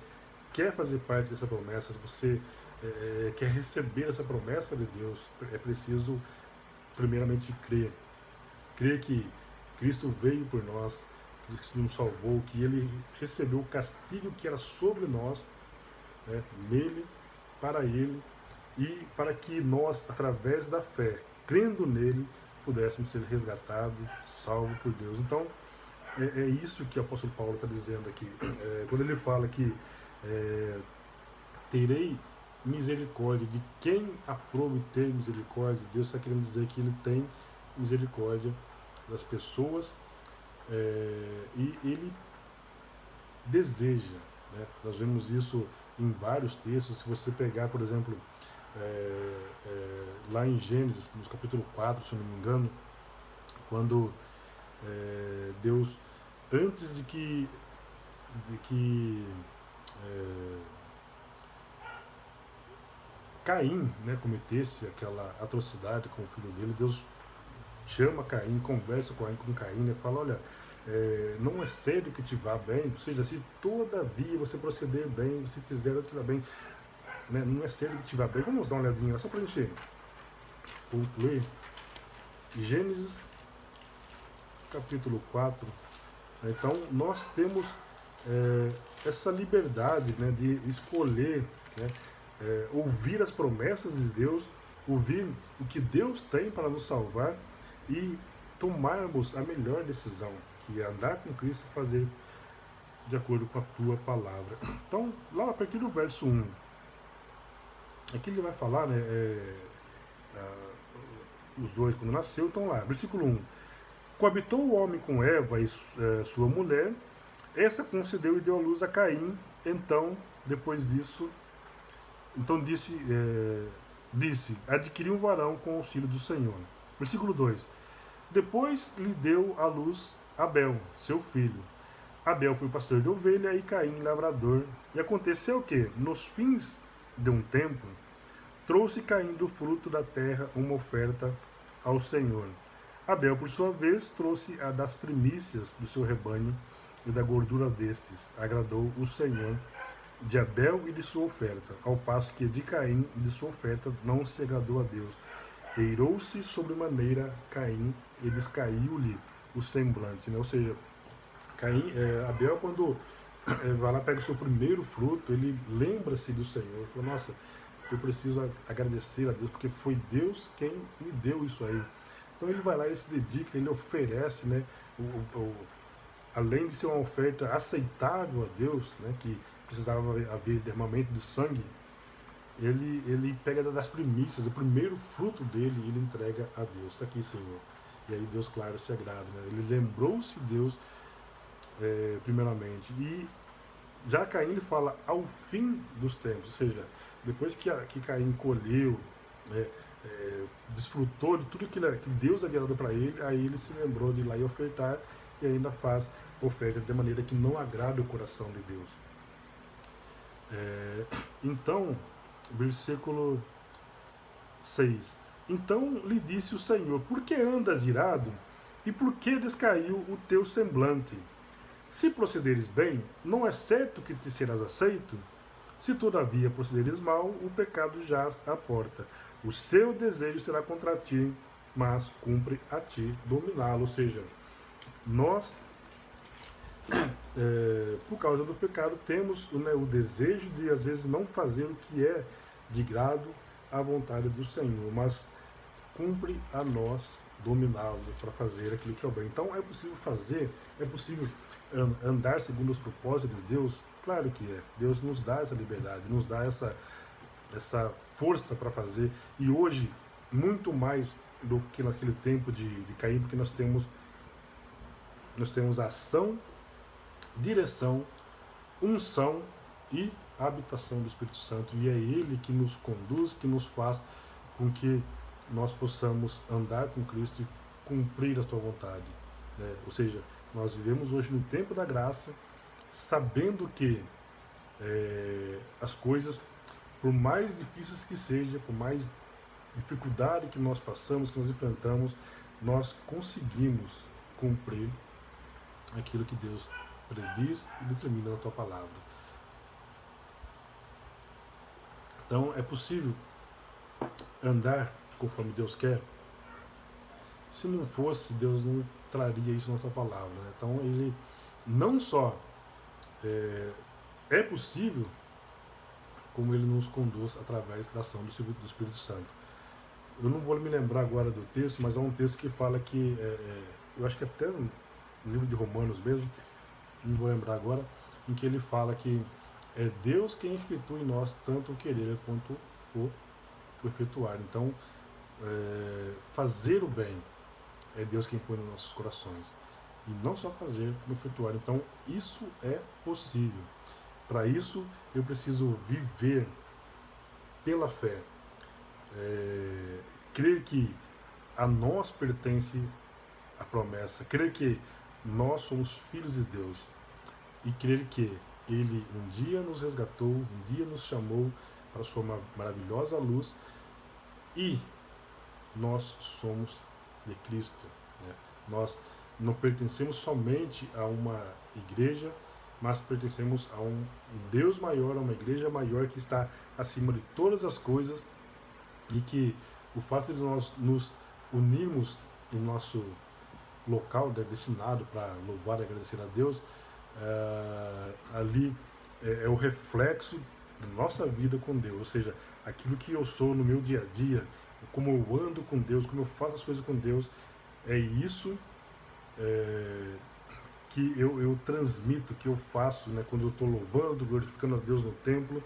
Speaker 2: quer fazer parte dessa promessa, se você quer receber essa promessa de Deus, é preciso primeiramente crer. Crer que Cristo veio por nós, que Cristo nos salvou, que Ele recebeu o castigo que era sobre nós, né, nele, para Ele, e para que nós, através da fé, crendo nele, pudéssemos ser resgatados, salvos por Deus. Então, é isso que o apóstolo Paulo está dizendo aqui. Quando ele fala que terei misericórdia de quem aprove ter misericórdia, Deus está querendo dizer que ele tem misericórdia das pessoas, e ele deseja, né? Nós vemos isso em vários textos. Se você pegar, por exemplo, lá em Gênesis, no capítulo 4, se eu não me engano, quando Deus, antes de que Caim, né, cometesse aquela atrocidade com o filho dele, Deus chama Caim, conversa com Caim, né, fala, olha, não é sério que te vá bem, ou seja, se todavia você proceder bem, se fizer aquilo bem, né, não é sério que te vá bem. Vamos dar uma olhadinha, só para a gente concluir. Gênesis, capítulo 4. Então, nós temos essa liberdade, né, de escolher, né, ouvir as promessas de Deus, ouvir o que Deus tem para nos salvar e tomarmos a melhor decisão, que é andar com Cristo e fazer de acordo com a tua palavra. Então, lá a partir do verso 1, aqui ele vai falar, né, os dois quando nasceu, estão lá, versículo 1. Coabitou o homem com Eva e sua mulher, essa concedeu e deu à luz a Caim, então, depois disso, então disse, adquiriu um varão com o auxílio do Senhor. Versículo 2. Depois lhe deu à luz Abel, seu filho. Abel foi pastor de ovelha e Caim lavrador. E aconteceu que, nos fins de um tempo, trouxe Caim do fruto da terra uma oferta ao Senhor. Abel, por sua vez, trouxe a das primícias do seu rebanho e da gordura destes. Agradou o Senhor de Abel e de sua oferta, ao passo que de Caim e de sua oferta não se agradou a Deus. Eirou-se sobremaneira Caim e descaiu-lhe o semblante, né? Ou seja, Abel, quando vai lá, pega o seu primeiro fruto, ele lembra-se do Senhor, fala, nossa, eu preciso agradecer a Deus, porque foi Deus quem me deu isso aí. Então ele vai lá, ele se dedica, ele oferece, né, além de ser uma oferta aceitável a Deus, né, que precisava haver derramamento de sangue, ele pega das primícias, o primeiro fruto dele, e ele entrega a Deus. Está aqui, Senhor. E aí Deus, claro, se agrada, né? Ele lembrou-se de Deus primeiramente. E já Caim, ele fala ao fim dos tempos, ou seja, depois que Caim colheu, desfrutou de tudo que Deus havia dado para ele, aí ele se lembrou de ir lá e ofertar, e ainda faz oferta de maneira que não agrada o coração de Deus. Então, versículo 6. Então lhe disse o Senhor, por que andas irado? E por que descaiu o teu semblante? Se procederes bem, não é certo que te serás aceito? Se todavia procederes mal, o pecado jaz à porta. O seu desejo será contra ti, mas cumpre a ti dominá-lo. Ou seja, nós, por causa do pecado, temos, né, o desejo de, às vezes, não fazer o que é de grado à vontade do Senhor, mas cumpre a nós dominá-lo para fazer aquilo que é o bem. Então, é possível andar segundo os propósitos de Deus? Claro que é. Deus nos dá essa liberdade, nos dá essa força para fazer. E hoje, muito mais do que naquele tempo de Caim, porque nós temos ação, direção, unção e habitação do Espírito Santo. E é Ele que nos conduz, que nos faz com que nós possamos andar com Cristo e cumprir a sua vontade, né? Ou seja, nós vivemos hoje no tempo da graça, sabendo que as coisas, por mais difíceis que sejam, por mais dificuldade que nós passamos, que nós enfrentamos, nós conseguimos cumprir aquilo que Deus prediz e determina na tua palavra. Então, é possível andar conforme Deus quer? se não fosse, Deus não traria isso na tua palavra. Né? Então ele não só é possível, como ele nos conduz através da ação do Espírito Santo. Eu não vou me lembrar agora do texto, mas é um texto que fala que, eu acho que até no livro de Romanos mesmo, não vou lembrar agora, em que ele fala que é Deus quem efetua em nós tanto o querer quanto o efetuar. Então, fazer o bem é Deus quem põe nos nossos corações. E não só fazer, como efetuar. Então, isso é possível. Para isso, eu preciso viver pela fé. Crer que a nós pertence a promessa. Crer que nós somos filhos de Deus. E crer que Ele um dia nos resgatou, um dia nos chamou para a sua maravilhosa luz. E nós somos de Cristo. Né? Nós não pertencemos somente a uma igreja, mas pertencemos a um Deus maior, a uma igreja maior que está acima de todas as coisas, e que o fato de nós nos unirmos em nosso local destinado para louvar e agradecer a Deus, ali é o reflexo da nossa vida com Deus, ou seja, aquilo que eu sou no meu dia a dia, como eu ando com Deus, como eu faço as coisas com Deus, é isso que eu transmito, que eu faço, né, quando eu estou louvando, glorificando a Deus no templo,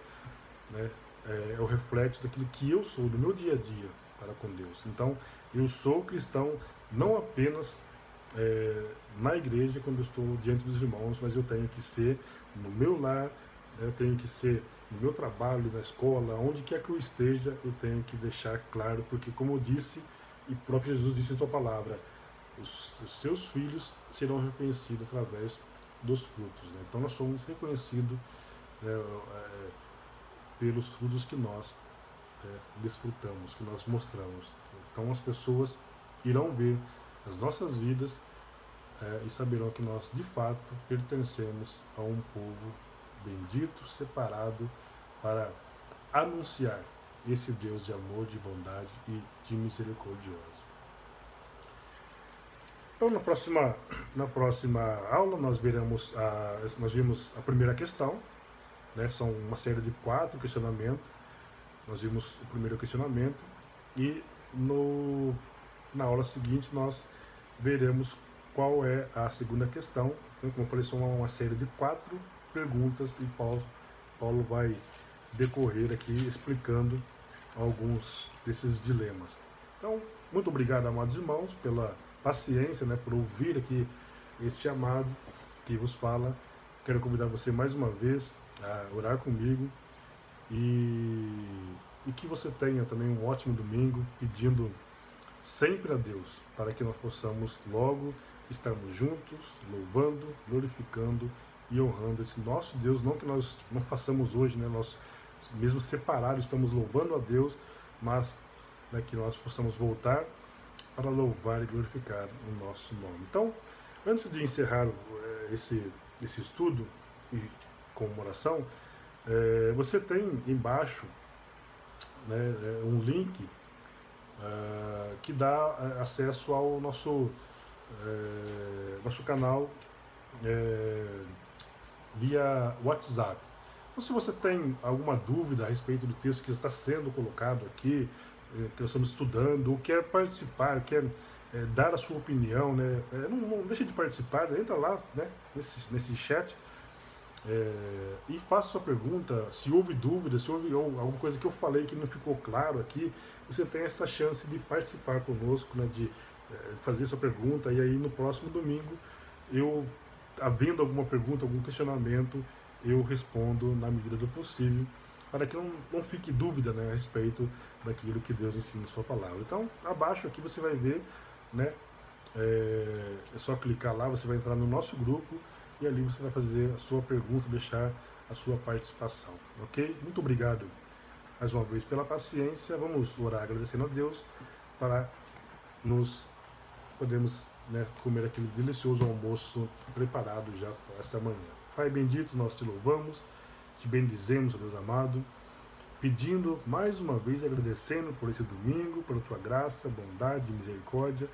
Speaker 2: né, é o reflexo daquilo que eu sou, do meu dia a dia para com Deus. Então, eu sou cristão não apenas na igreja, quando eu estou diante dos irmãos, mas eu tenho que ser no meu lar, né, eu tenho que ser no meu trabalho, na escola, onde quer que eu esteja, eu tenho que deixar claro, porque como eu disse, e próprio Jesus disse em sua palavra, os seus filhos serão reconhecidos através dos frutos. Né? Então nós somos reconhecidos, né, pelos frutos que nós desfrutamos, que nós mostramos. Então as pessoas irão ver as nossas vidas e saberão que nós de fato pertencemos a um povo bendito, separado para anunciar esse Deus de amor, de bondade e de misericordiosa. Então na próxima aula nós vimos a primeira questão, né? São uma série de 4 questionamentos. Nós vimos o primeiro questionamento e na aula seguinte nós veremos qual é a segunda questão. Então, como eu falei, são uma série de 4 perguntas e Paulo vai decorrer aqui explicando alguns desses dilemas. Então, muito obrigado, amados irmãos, pela paciência, né, por ouvir aqui este chamado que vos fala. Quero convidar você mais uma vez a orar comigo e que você tenha também um ótimo domingo, pedindo sempre a Deus para que nós possamos logo estarmos juntos, louvando, glorificando e honrando esse nosso Deus. Não que nós não façamos hoje, né? Nós mesmo separados estamos louvando a Deus, mas, né, que nós possamos voltar para louvar e glorificar o nosso nome. Então, antes de encerrar esse estudo e com uma oração, você tem embaixo, né, um link que dá acesso ao nosso canal via WhatsApp. Então, se você tem alguma dúvida a respeito do texto que está sendo colocado aqui, que nós estamos estudando, ou quer participar, quer dar a sua opinião, né, não deixe de participar, entra lá, né, nesse chat, e faça sua pergunta. Se houve dúvida, se houve alguma coisa que eu falei que não ficou claro aqui, você tem essa chance de participar conosco, né, de fazer sua pergunta, e aí no próximo domingo, eu, havendo alguma pergunta, algum questionamento, eu respondo na medida do possível, para que não fique dúvida, né, a respeito daquilo que Deus ensina em sua palavra. Então, abaixo aqui você vai ver, né, é só clicar lá, você vai entrar no nosso grupo, e ali você vai fazer a sua pergunta, deixar a sua participação, ok? Muito obrigado mais uma vez pela paciência. Vamos orar agradecendo a Deus para nos podermos, né, comer aquele delicioso almoço preparado já para esta manhã. Pai bendito, nós te louvamos, te bendizemos, ó Deus amado, pedindo mais uma vez, agradecendo por esse domingo, pela tua graça, bondade e misericórdia,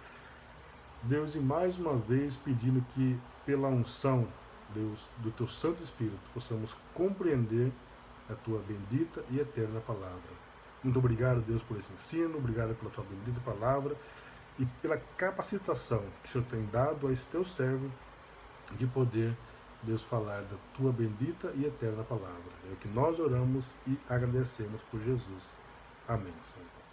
Speaker 2: Deus, e mais uma vez pedindo que, pela unção, Deus, do Teu Santo Espírito, possamos compreender a Tua bendita e eterna palavra. Muito obrigado, Deus, por esse ensino, obrigado pela Tua bendita palavra e pela capacitação que o Senhor tem dado a esse Teu servo de poder, Deus, falar da Tua bendita e eterna palavra. É o que nós oramos e agradecemos por Jesus. Amém, Senhor.